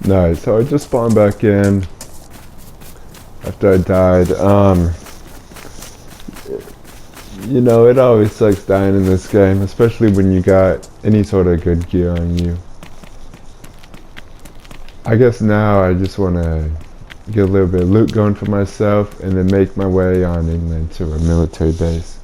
Nice. So I just spawned back in after I died. You know, it always sucks dying in this game, especially when you got any sort of good gear on you. I guess now I just want to get a little bit of loot going for myself and then make my way on inland to a military base.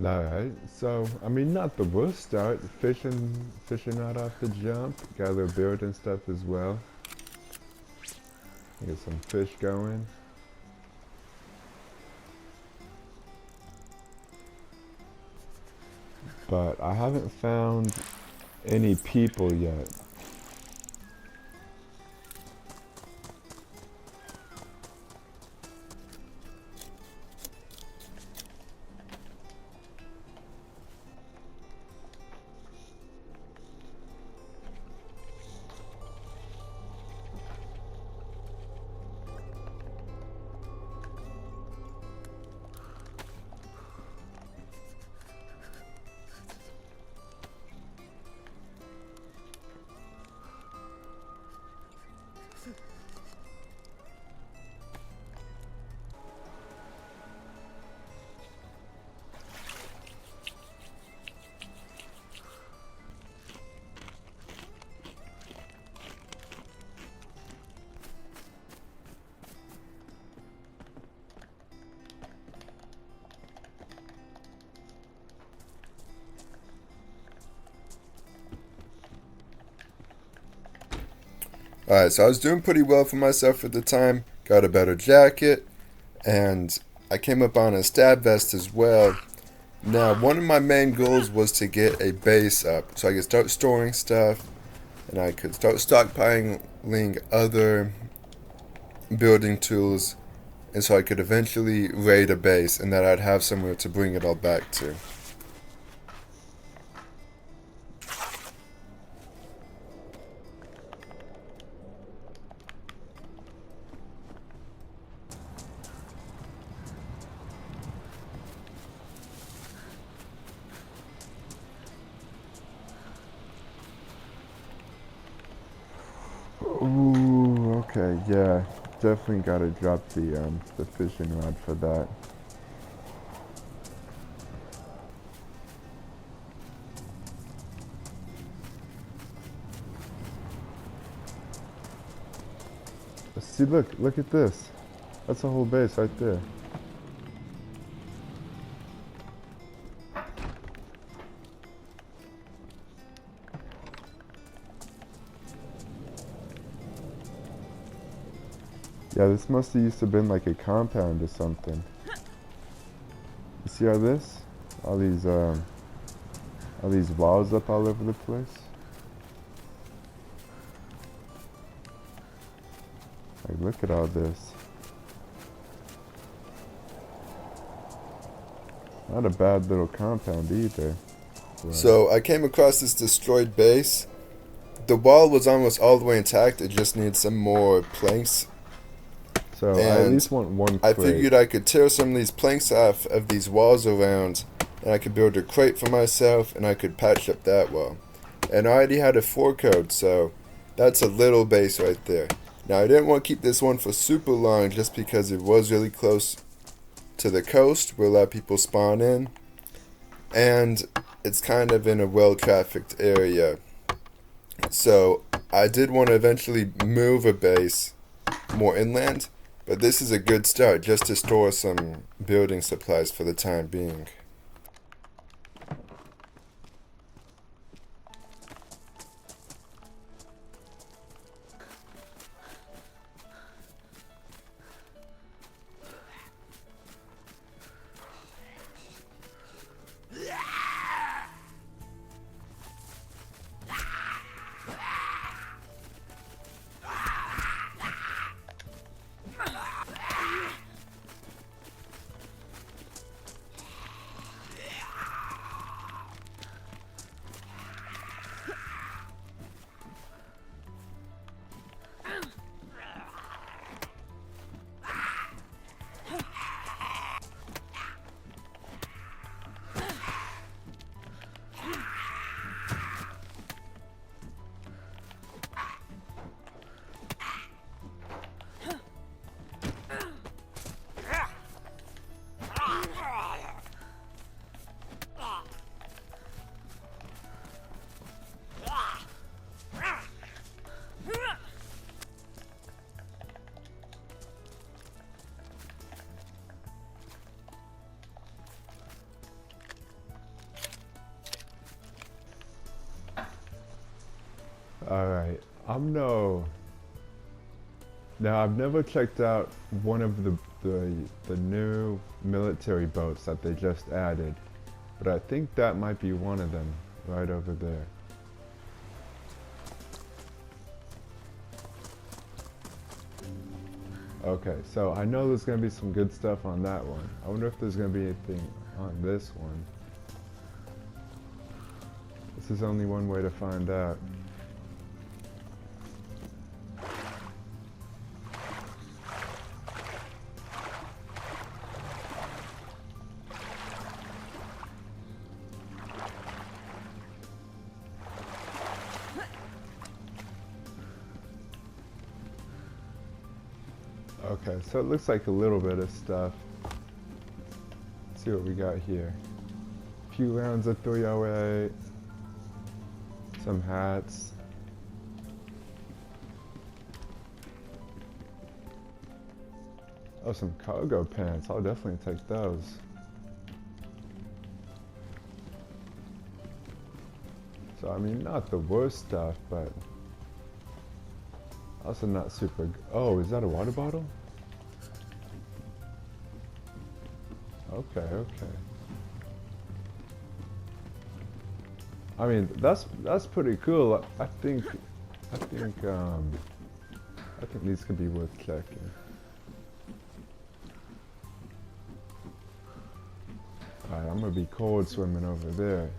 Alright, so I mean not the worst start. Fishing right off the jump. Got a little building stuff as well. Get some fish going. But I haven't found any people yet. Alright, so I was doing pretty well for myself at the time. Got a better jacket, and I came up on a stab vest as well. Now, one of my main goals was to get a base up, so I could start storing stuff, and I could start stockpiling other building tools, and so I could eventually raid a base, and that I'd have somewhere to bring it all back to. Ooh, okay, yeah. Definitely gotta drop the fishing rod for that. See, look at this. That's a whole base right there. Yeah, this must have used to been like a compound or something. You see all these walls up all over the place? Like, look at all this. Not a bad little compound either. But So I came across this destroyed base. The wall was almost all the way intact, it just needs some more planks. so I at least want one I crate. figured I could tear some of these planks off of these walls around, and I could build a crate for myself, and I could patch up that wall. And I already had a 4 code, so that's a little base right there. Now I didn't want to keep this one for super long just because it was really close to the coast where a lot of people spawn in, and it's kind of in a well-trafficked area. So I did want to eventually move a base more inland, but this is a good start just to store some building supplies for the time being. Alright, I'm no... Now, I've never checked out one of the new military boats that they just added, but I think that might be one of them, right over there. Okay, so I know there's going to be some good stuff on that one. I wonder if there's going to be anything on this one. This is only one way to find out. Okay, so it looks like a little bit of stuff. Let's see what we got here. A few rounds of 308. Some hats. Oh, some cargo pants. I'll definitely take those. So, I mean, not the worst stuff, but also not super... Oh, is that a water bottle? Okay, okay. I mean, that's pretty cool. I think these could be worth checking. Alright, I'm gonna be cold swimming over there.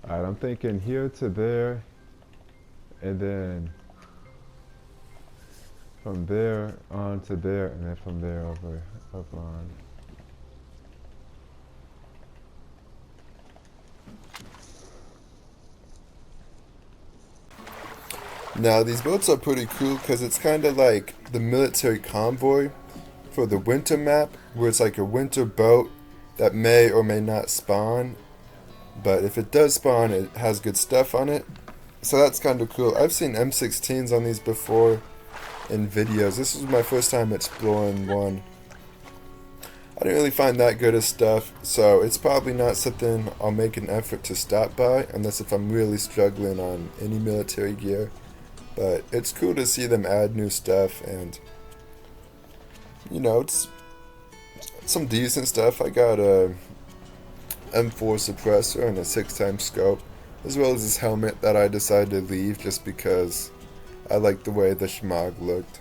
Alright, I'm thinking here to there, and then from there on to there, and then from there over on. Now these boats are pretty cool because it's kind of like the military convoy for the winter map, where it's like a winter boat that may or may not spawn, but if it does spawn, it has good stuff on it. So that's kind of cool. I've seen M16s on these before in videos. This was my first time exploring one. I didn't really find that good of stuff, so it's probably not something I'll make an effort to stop by unless if I'm really struggling on any military gear. But it's cool to see them add new stuff, and you know, it's some decent stuff. I got a M4 suppressor and a 6x scope, as well as this helmet that I decided to leave just because I liked the way the schmog looked.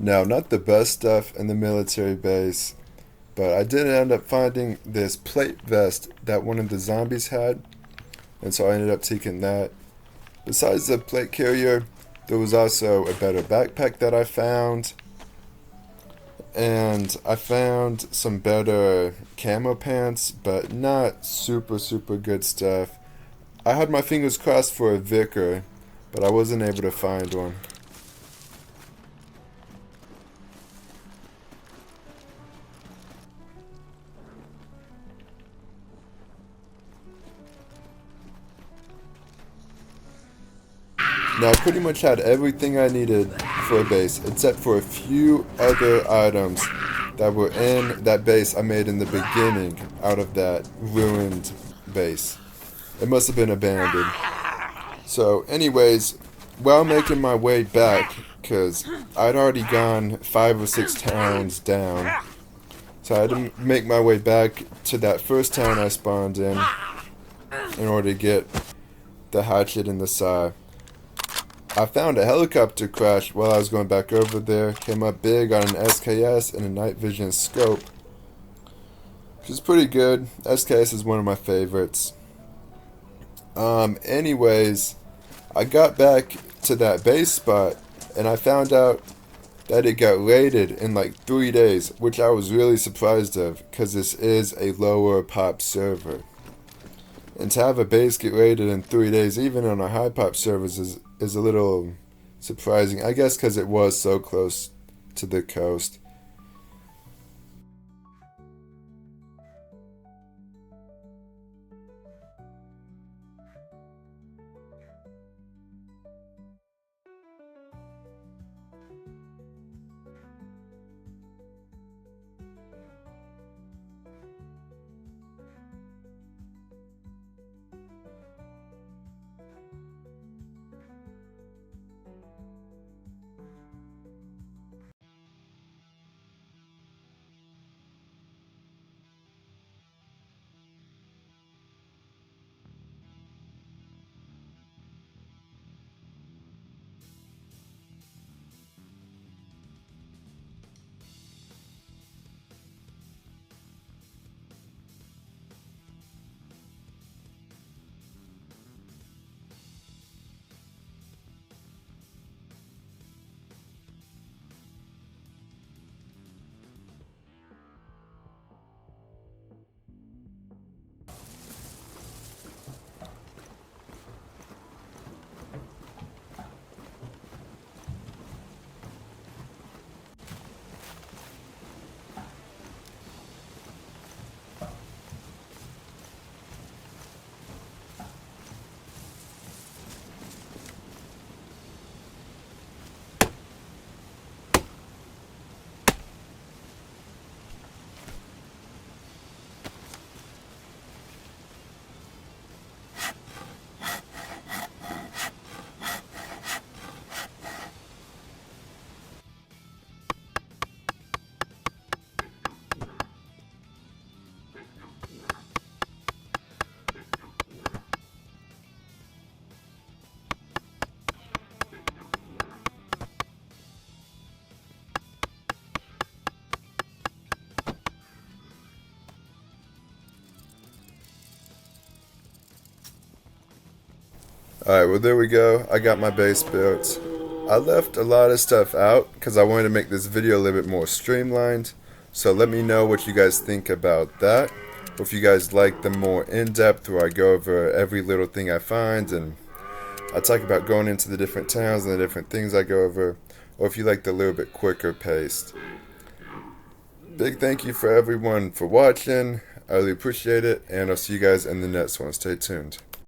Now, not the best stuff in the military base, but I did end up finding this plate vest that one of the zombies had, and so I ended up taking that. Besides the plate carrier, there was also a better backpack that I found, and I found some better camo pants, but not super good stuff. I had my fingers crossed for a Vicar, but I wasn't able to find one. Now, I pretty much had everything I needed for a base, except for a few other items that were in that base I made in the beginning out of that ruined base. It must have been abandoned. So, anyways, while making my way back, because I'd already gone 5 or 6 towns down, so I had to make my way back to that first town I spawned in order to get the hatchet and the saw. I found a helicopter crash while I was going back over there. Came up big on an SKS and a night vision scope, which is pretty good. SKS is one of my favorites. Anyways, I got back to that base spot and I found out that it got raided in like 3 days, which I was really surprised of because this is a lower pop server. And to have a base get raided in 3 days, even on our high pop servers, is a little surprising. I guess because it was so close to the coast. Alright, well there we go. I got my base built. I left a lot of stuff out because I wanted to make this video a little bit more streamlined. So let me know what you guys think about that. Or if you guys like the more in-depth where I go over every little thing I find and I talk about going into the different towns and the different things I go over. Or if you like the little bit quicker paced. Big thank you for everyone for watching. I really appreciate it. And I'll see you guys in the next one. Stay tuned.